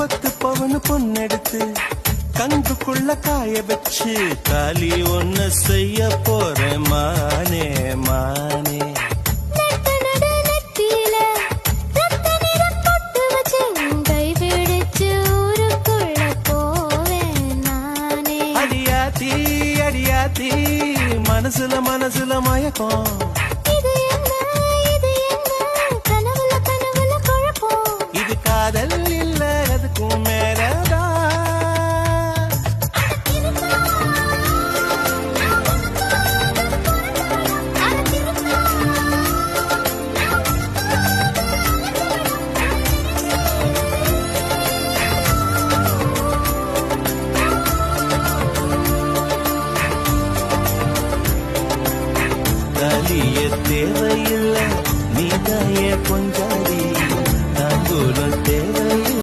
10 பவுன் பொண்ணெடுத்து கங்குக்குள்ள காய வச்சு தாலி ஒன்னு செய்ய போறேன் மானே மானே. அடியாத்தி அடியாத்தி மனசுல மனசுல மயக்கம்